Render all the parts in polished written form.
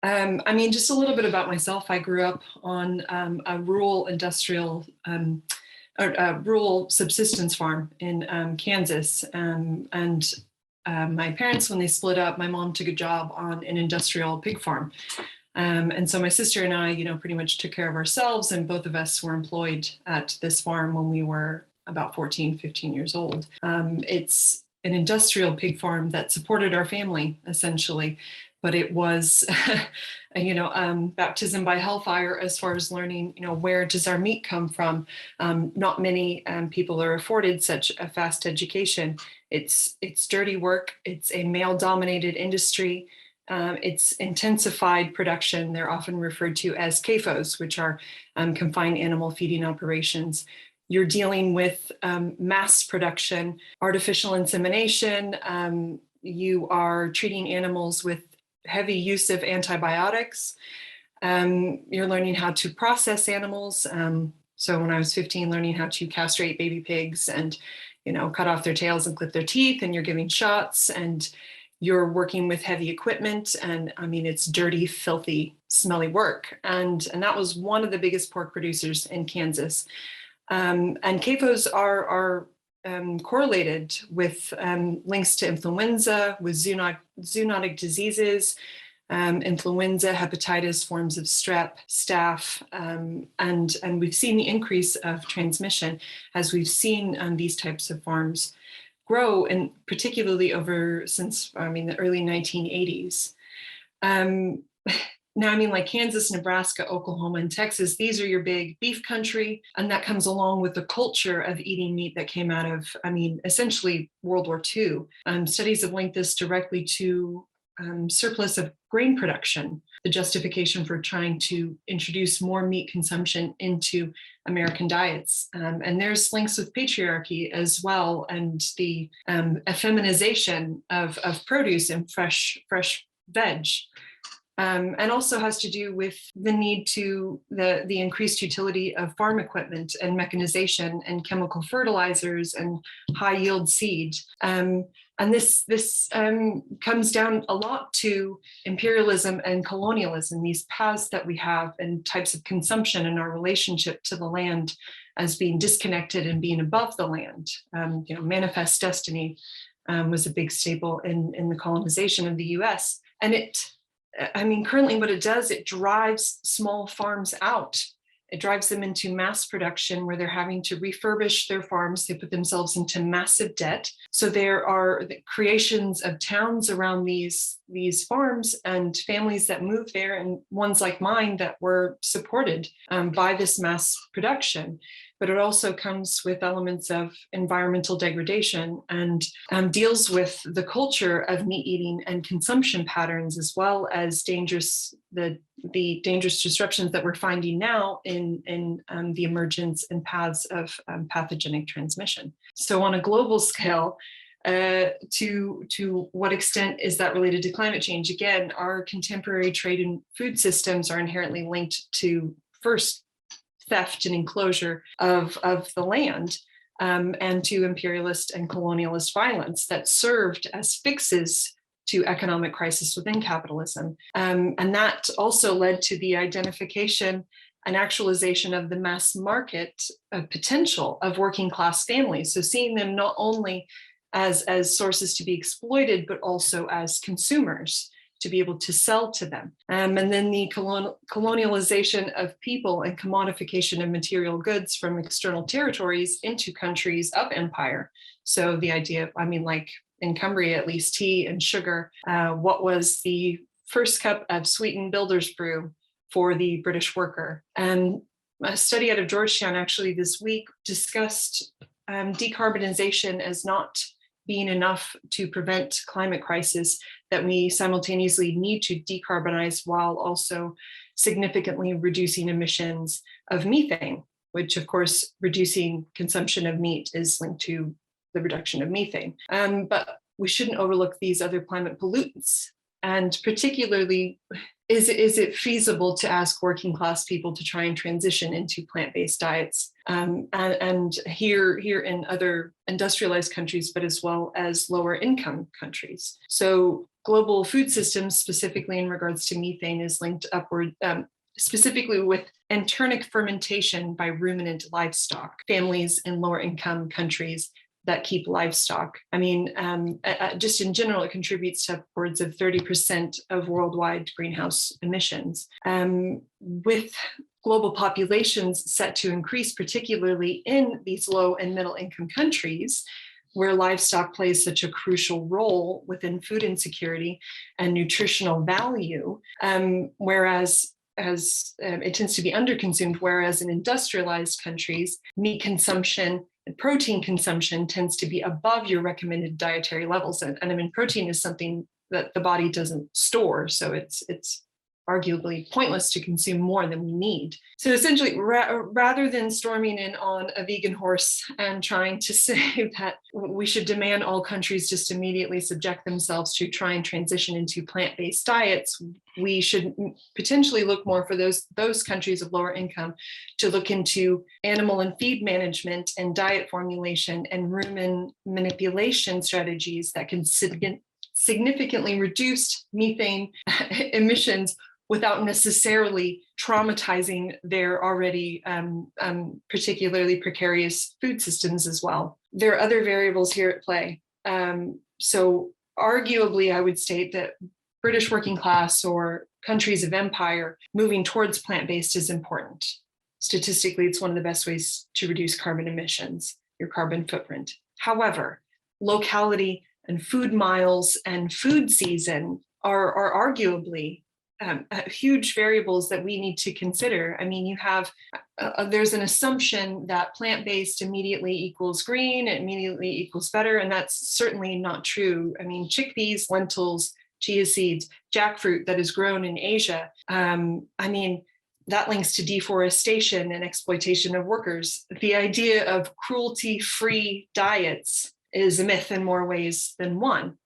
I mean, just a little bit about myself. I grew up on a rural industrial, or a rural subsistence farm in Kansas. And my parents, when they split up, my mom took a job on an industrial pig farm. And so my sister and I, pretty much took care of ourselves, and both of us were employed at this farm when we were about 14, 15 years old. It's an industrial pig farm that supported our family, essentially, but it was, baptism by hellfire as far as learning, where does our meat come from? Not many people are afforded such a fast education. It's dirty work. It's a male-dominated industry. It's intensified production. They're often referred to as CAFOs, which are confined animal feeding operations. You're dealing with mass production, artificial insemination. You are treating animals with heavy use of antibiotics. You're learning how to process animals. So when I was 15, learning how to castrate baby pigs and, cut off their tails and clip their teeth, and you're giving shots, and you're working with heavy equipment. And I mean, it's dirty, filthy, smelly work. And that was one of the biggest pork producers in Kansas. And CAFOs are correlated with links to influenza, with zoonotic diseases, influenza, hepatitis, forms of strep, staph, and we've seen the increase of transmission as we've seen these types of farms grow, and particularly since the early 1980s. Now, like Kansas, Nebraska, Oklahoma, and Texas, these are your big beef country. And that comes along with the culture of eating meat that came out of, essentially World War II. Studies have linked this directly to surplus of grain production, the justification for trying to introduce more meat consumption into American diets. And there's links with patriarchy as well, and the effeminization of produce and fresh veg. And also has to do with the need to the increased utility of farm equipment and mechanization and chemical fertilizers and high yield seed. And this comes down a lot to imperialism and colonialism, these paths that we have and types of consumption and our relationship to the land as being disconnected and being above the land. Manifest destiny was a big staple in the colonization of the US. And currently what it does, it drives small farms out. It drives them into mass production where they're having to refurbish their farms. They put themselves into massive debt. So there are the creations of towns around these farms and families that move there, and ones like mine that were supported by this mass production. But it also comes with elements of environmental degradation and deals with the culture of meat eating and consumption patterns, as well as the dangerous disruptions that we're finding now in the emergence and paths of pathogenic transmission. So on a global scale, to what extent is that related to climate change? Again, our contemporary trade and food systems are inherently linked to, first, theft and enclosure of the land, and to imperialist and colonialist violence that served as fixes to economic crisis within capitalism. And that also led to the identification and actualization of the mass market potential of working class families. So seeing them not only as sources to be exploited, but also as consumers to be able to sell to them. And then the colonialization of people and commodification of material goods from external territories into countries of empire. So the idea of, like in Cumbria, at least tea and sugar, what was the first cup of sweetened builder's brew for the British worker? And a study out of Georgetown actually this week discussed decarbonization as not being enough to prevent climate crisis, that we simultaneously need to decarbonize while also significantly reducing emissions of methane, which of course, reducing consumption of meat is linked to the reduction of methane. But we shouldn't overlook these other climate pollutants. And particularly is it feasible to ask working class people to try and transition into plant-based diets? And here in other industrialized countries, but as well as lower income countries. So global food systems, specifically in regards to methane, is linked upward, specifically with enteric fermentation by ruminant livestock. Families in lower income countries that keep livestock. I mean, just in general, it contributes to upwards of 30% of worldwide greenhouse emissions. With global populations set to increase, particularly in these low and middle income countries, where livestock plays such a crucial role within food insecurity and nutritional value, whereas it tends to be underconsumed, whereas in industrialized countries, meat consumption and protein consumption tends to be above your recommended dietary levels. And I mean, protein is something that the body doesn't store, so it's arguably pointless to consume more than we need. So essentially, rather than storming in on a vegan horse and trying to say that we should demand all countries just immediately subject themselves to try and transition into plant-based diets, we should potentially look more for those countries of lower income to look into animal and feed management and diet formulation and rumen manipulation strategies that can significantly reduce methane emissions without necessarily traumatizing their already particularly precarious food systems as well. There are other variables here at play. So arguably, I would state that British working class or countries of empire moving towards plant-based is important. Statistically, it's one of the best ways to reduce carbon emissions, your carbon footprint. However, locality and food miles and food season are arguably huge variables that we need to consider. I mean, you have, there's an assumption that plant-based immediately equals green, it immediately equals better, and that's certainly not true. I mean, chickpeas, lentils, chia seeds, jackfruit that is grown in Asia, I mean, that links to deforestation and exploitation of workers. The idea of cruelty-free diets is a myth in more ways than one.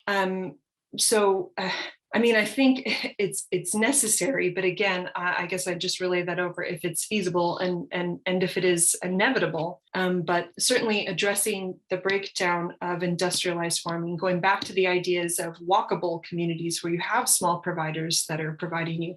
I mean, I think it's necessary, but again, I guess I'd just relay that over if it's feasible and if it is inevitable. But certainly addressing the breakdown of industrialized farming, going back to the ideas of walkable communities where you have small providers that are providing you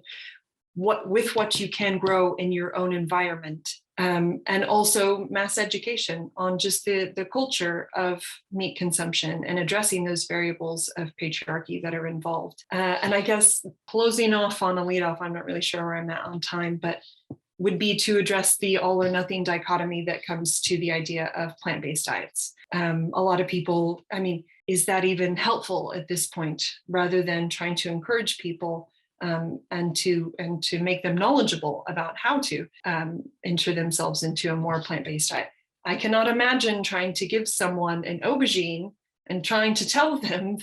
what you can grow in your own environment. And also mass education on just the culture of meat consumption and addressing those variables of patriarchy that are involved. And I guess closing off on a lead off, I'm not really sure where I'm at on time, but would be to address the all or nothing dichotomy that comes to the idea of plant-based diets. A lot of people, I mean, is that even helpful at this point, rather than trying to encourage people and to make them knowledgeable about how to enter themselves into a more plant-based diet. I cannot imagine trying to give someone an aubergine and trying to tell them,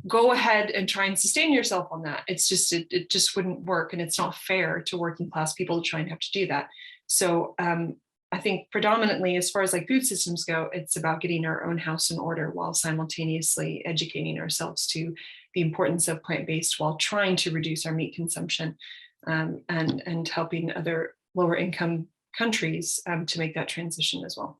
go ahead and try and sustain yourself on that. It's just, it just wouldn't work, and it's not fair to working class people to try and have to do that. So I think predominantly, as far as like food systems go, it's about getting our own house in order while simultaneously educating ourselves to the importance of plant-based while trying to reduce our meat consumption and helping other lower income countries to make that transition as well.